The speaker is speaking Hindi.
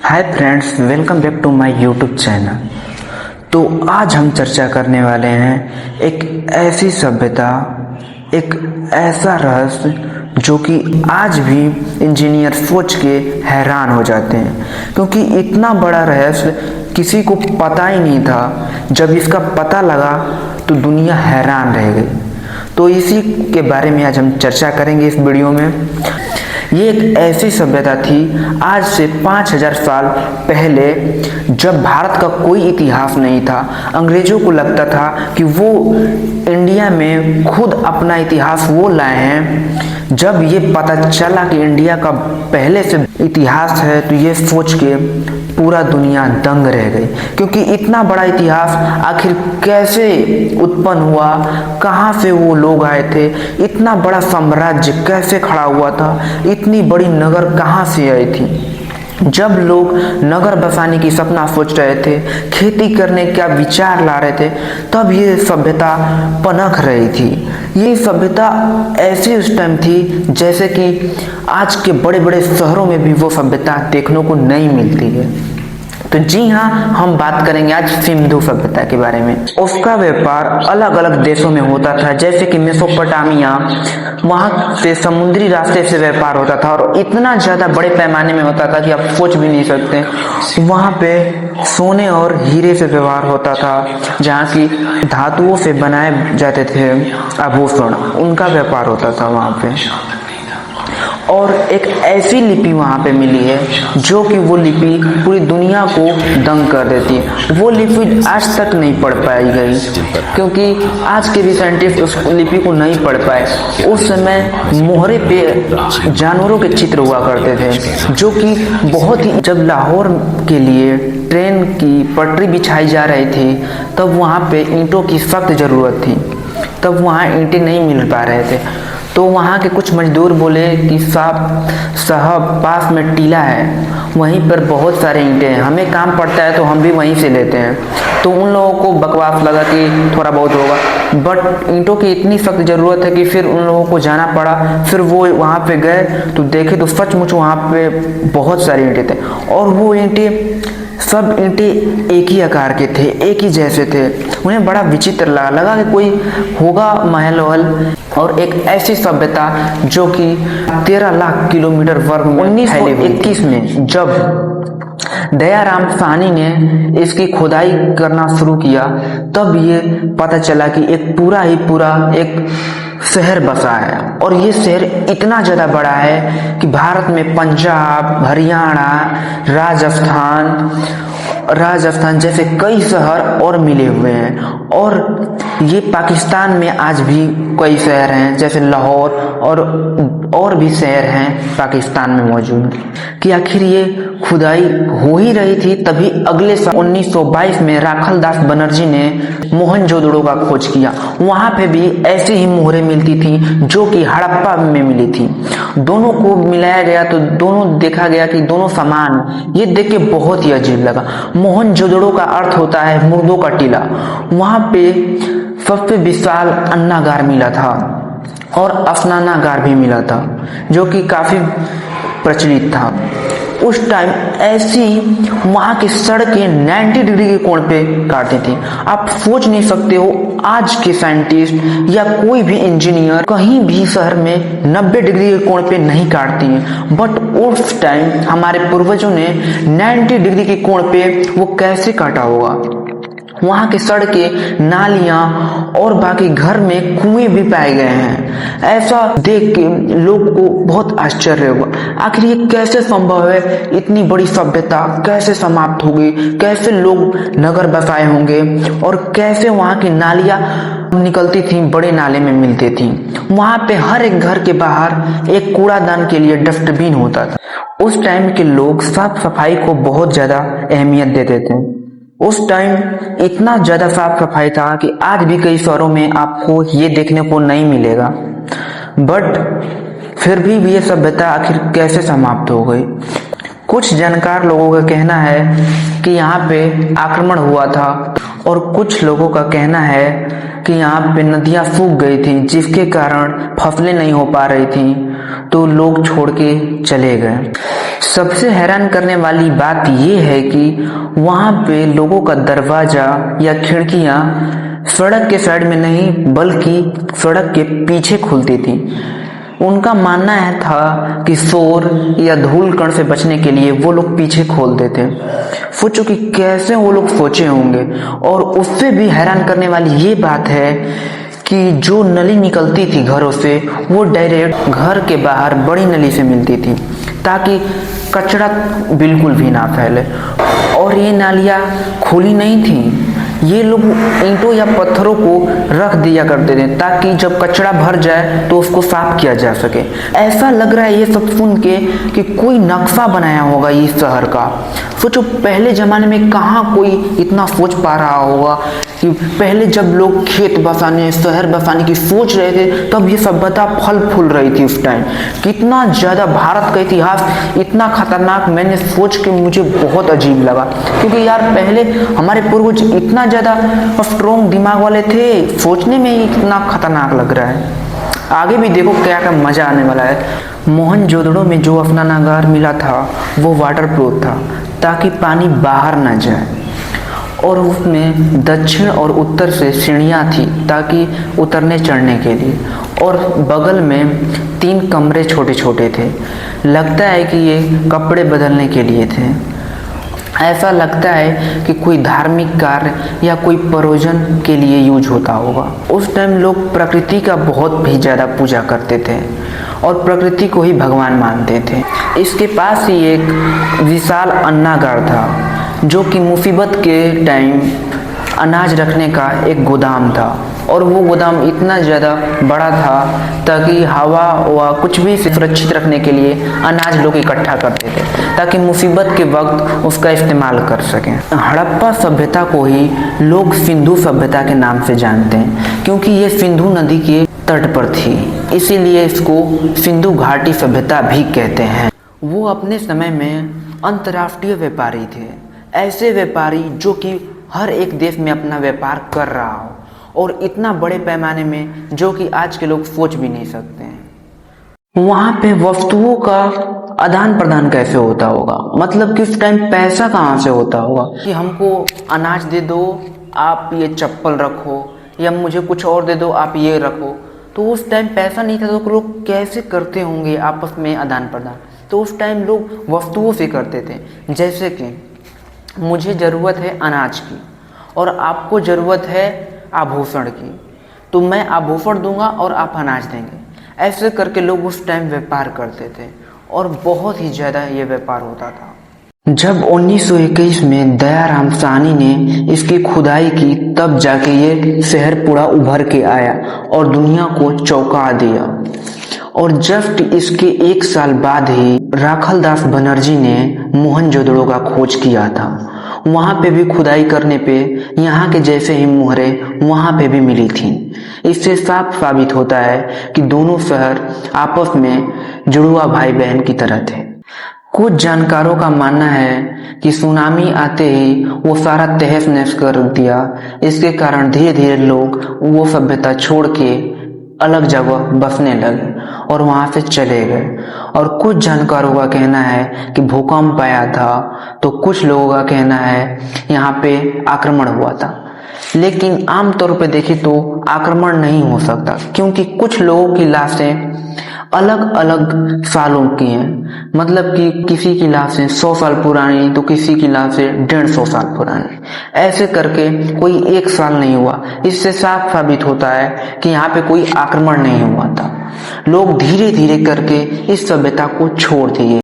Hi friends, welcome back to my YouTube channel. तो आज हम चर्चा करने वाले हैं एक ऐसी सभ्यता, एक ऐसा रहस्य जो कि आज भी इंजीनियर सोच के हैरान हो जाते हैं, क्योंकि इतना बड़ा रहस्य किसी को पता ही नहीं था। जब इसका पता लगा तो दुनिया हैरान रह गई। तो इसी के बारे में आज हम चर्चा करेंगे इस वीडियो में। ये एक ऐसी सभ्यता थी आज से 5000 साल पहले, जब भारत का कोई इतिहास नहीं था। अंग्रेजों को लगता था कि वो इंडिया में खुद अपना इतिहास वो लाए हैं। जब ये पता चला कि इंडिया का पहले से इतिहास है तो ये सोच के पूरा दुनिया दंग रह गई, क्योंकि इतना बड़ा इतिहास आखिर कैसे उत्पन्न हुआ, कहाँ से वो लोग आए थे, इतना बड़ा साम्राज्य कैसे खड़ा हुआ था, इतनी बड़ी नगर कहाँ से आई थी। जब लोग नगर बसाने की सपना सोच रहे थे, खेती करने का विचार ला रहे थे, तब ये सभ्यता पनख रही थी। ये सभ्यता ऐसी उस टाइम थी जैसे कि आज के बड़े बड़े शहरों में भी वो सभ्यता देखने को नहीं मिलती है। तो जी हाँ, हम बात करेंगे आज सिंधु सभ्यता के बारे में। उसका व्यापार अलग अलग देशों में होता था, जैसे कि मेसोपोटामिया, वहां से समुद्री रास्ते से व्यापार होता था और इतना ज्यादा बड़े पैमाने में होता था कि आप सोच भी नहीं सकते। वहां पे सोने और हीरे से व्यवहार होता था, जहाँ की धातुओं से बनाए जाते थे आभूषण, उनका व्यापार होता था वहां पे। और एक ऐसी लिपि वहां पे मिली है जो कि वो लिपि पूरी दुनिया को दंग कर देती है। वो लिपि आज तक नहीं पढ़ पाई गई, क्योंकि आज के भी साइंटिस्ट उस लिपि को नहीं पढ़ पाए। उस समय मोहरे पे जानवरों के चित्र हुआ करते थे, जो कि बहुत ही, जब लाहौर के लिए ट्रेन की पटरी बिछाई जा रही थी तब वहां पे ईंटों की सख्त जरूरत थी। तब वहां ईंटें नहीं मिल पा रहे थे, तो वहाँ के कुछ मजदूर बोले कि साहब पास में टीला है, वहीं पर बहुत सारे ईंटें हैं, हमें काम पड़ता है तो हम भी वहीं से लेते हैं। तो उन लोगों को बकवास लगा कि थोड़ा बहुत होगा, बट ईंटों की इतनी सख्त ज़रूरत है कि फिर उन लोगों को जाना पड़ा। फिर वो वहाँ पे गए तो देखे तो सचमुच वहाँ पे बहुत सारे ईंटें थे, और वो सब ईंटें एक ही आकार के थे, एक ही जैसे थे। उन्हें बड़ा विचित्र लगा कि कोई होगा महल वहल। और एक ऐसी सभ्यता जो कि 13 लाख किलोमीटर वर्ग में 1921 में जब दयाराम साहनी ने इसकी खुदाई करना शुरू किया, तब ये पता चला कि एक पूरा एक शहर बसा है। और ये शहर इतना ज्यादा बड़ा है कि भारत में पंजाब, हरियाणा, राजस्थान जैसे कई शहर और मिले हुए हैं। और ये पाकिस्तान में आज भी कई शहर हैं, जैसे लाहौर और भी शहर हैं पाकिस्तान में मौजूद। कि आखिर ये खुदाई हो ही रही थी, तभी अगले साल 1922 में राखल दास बनर्जी ने मोहनजोदड़ो का खोज किया। वहां पे भी ऐसी ही मोहरें मिलती थी जो कि हड़प्पा में मिली थी। दोनों को मिलाया गया तो दोनों देखा गया कि दोनों समान। ये देख के बहुत ही अजीब लगा। मोहनजोदड़ो का अर्थ होता है मुर्दों का टीला। वहां पे सबसे विशाल अन्नागार मिला था और स्नानागार भी मिला था, जो कि काफी प्रचलित था उस टाइम। ऐसी वहां की सड़कें 90 डिग्री के कोण पे काटती थी। आप सोच नहीं सकते हो आज के साइंटिस्ट या कोई भी इंजीनियर कहीं भी शहर में 90 डिग्री के कोण पे नहीं काटती है, बट उस टाइम हमारे पूर्वजों ने 90 डिग्री के कोण पे वो कैसे काटा होगा। वहां की सड़कें, नालियां और बाकी घर में कुएं भी पाए गए हैं। ऐसा देख के लोग को बहुत आश्चर्य हुआ, आखिर ये कैसे संभव है, इतनी बड़ी सभ्यता कैसे समाप्त हो गई, कैसे लोग नगर बसाए होंगे, और कैसे वहां की नालियां निकलती थी, बड़े नाले में मिलती थी। वहां पे हर एक घर के बाहर एक कूड़ादान के लिए डस्टबिन होता था। उस टाइम के लोग साफ सफाई को बहुत ज्यादा अहमियत देते थे। उस टाइम इतना ज्यादा साफ सफाई था कि आज भी कई शहरों में आपको ये देखने को नहीं मिलेगा। बट फिर भी ये सभ्यता आखिर कैसे समाप्त हो गई। कुछ जानकार लोगों का कहना है कि यहाँ पे आक्रमण हुआ था, और कुछ लोगों का कहना है कि यहाँ पे नदियां सूख गई थी, जिसके कारण फसलें नहीं हो पा रही थी। तो लोग छोड़ के चले गए। सबसे हैरान करने वाली बात ये है कि वहां पे लोगों का दरवाजा या खिड़कियां सड़क के साइड में नहीं बल्कि सड़क के पीछे खुलती थी। उनका मानना है था कि शोर या धूल कण से बचने के लिए वो लोग पीछे खोल देते। सोचो कि कैसे वो लोग सोचे होंगे। और उससे भी हैरान करने वाली ये बात है कि जो नली निकलती थी घरों से वो डायरेक्ट घर के बाहर बड़ी नली से मिलती थी ताकि कचरा बिल्कुल भी ना फैले। और ये नालियाँ खुली नहीं थी, ये लोग ईंटों या पत्थरों को रख दिया करते थे ताकि जब कचरा भर जाए तो उसको साफ किया जा सके। ऐसा लग रहा है ये सब सुन के कि कोई नक्शा बनाया होगा इस शहर का। सोचो पहले ज़माने में कहाँ कोई इतना सोच पा रहा होगा कि पहले जब लोग खेत बसाने शहर बसाने की सोच रहे थे तब ये सभ्यता फल फूल रही थी उस टाइम। कितना ज़्यादा भारत का इतिहास इतना खतरनाक मैंने सोच के मुझे बहुत अजीब लगा, क्योंकि यार पहले हमारे पूर्वज इतना ज़्यादा स्ट्रोंग दिमाग वाले थे, सोचने में ही कितना खतरनाक लग रहा है। आगे भी देखो क्या क्या मज़ा आने वाला है। मोहनजोदड़ो में जो स्नानागार मिला था वो वाटर प्रूफ था ताकि पानी बाहर ना जाए, और उसमें दक्षिण और उत्तर से सीढ़ियाँ थी ताकि उतरने चढ़ने के लिए, और बगल में 3 कमरे छोटे छोटे थे। लगता है कि ये कपड़े बदलने के लिए थे। ऐसा लगता है कि कोई धार्मिक कार्य या कोई प्रयोजन के लिए यूज होता होगा। उस टाइम लोग प्रकृति का बहुत भी ज़्यादा पूजा करते थे और प्रकृति को ही भगवान मानते थे। इसके पास ही एक विशाल अन्नागार था जो कि मुसीबत के टाइम अनाज रखने का एक गोदाम था, और वो गोदाम इतना ज़्यादा बड़ा था ताकि हवा व कुछ भी सुरक्षित रखने के लिए अनाज लोग इकट्ठा करते थे ताकि मुसीबत के वक्त उसका इस्तेमाल कर सकें। हड़प्पा सभ्यता को ही लोग सिंधु सभ्यता के नाम से जानते हैं क्योंकि ये सिंधु नदी के तट पर थी, इसीलिए इसको सिंधु घाटी सभ्यता भी कहते हैं। वो अपने समय में अंतर्राष्ट्रीय व्यापारी थे, ऐसे व्यापारी जो कि हर एक देश में अपना व्यापार कर रहा हो, और इतना बड़े पैमाने में जो कि आज के लोग सोच भी नहीं सकते हैं। वहाँ पे वस्तुओं का आदान प्रदान कैसे होता होगा, मतलब कि उस टाइम पैसा कहाँ से होता होगा कि हमको अनाज दे दो आप ये चप्पल रखो, या मुझे कुछ और दे दो आप ये रखो। तो उस टाइम पैसा नहीं था तो लोग कैसे करते होंगे आपस में आदान प्रदान। तो उस टाइम लोग वस्तुओं से करते थे, जैसे कि मुझे ज़रूरत है अनाज की और आपको ज़रूरत है आभूषण की, तो मैं आभूषण दूंगा और आप अनाज देंगे। ऐसे करके लोग उस टाइम व्यापार करते थे और बहुत ही ज़्यादा ये व्यापार होता था। जब 1921 में दयाराम साहनी ने इसकी खुदाई की तब जाके ये शहर पूरा उभर के आया और दुनिया को चौंका दिया। और जस्ट इसके 1 साल बाद ही राखलदास बनर्जी ने मोहनजोदड़ो का खोज किया था। वहां पे भी खुदाई करने पे यहाँ के जैसे ही मुहरें वहां पे भी मिली थी। इससे साफ साबित होता है कि दोनों शहर आपस में जुड़वा भाई बहन की तरह थे। कुछ जानकारों का मानना है कि सुनामी आते ही वो सारा तहस नहस कर दिया। इसके कारण धीरे धीरे लोग वो सभ्यता छोड़ के अलग जगह बसने लगे और वहां से चले गए। और कुछ जानकारों का कहना है कि भूकंप आया था, तो कुछ लोगों का कहना है यहाँ पे आक्रमण हुआ था। लेकिन आमतौर पे देखें तो आक्रमण नहीं हो सकता, क्योंकि कुछ लोगों की लाशें अलग अलग सालों की हैं। मतलब कि किसी की लाशें 100 साल पुरानी तो किसी की लाशें 150 साल पुरानी, ऐसे करके कोई 1 साल नहीं हुआ। इससे साफ साबित होता है कि यहाँ पे कोई आक्रमण नहीं हुआ था। लोग धीरे धीरे करके इस सभ्यता को छोड़ दिए।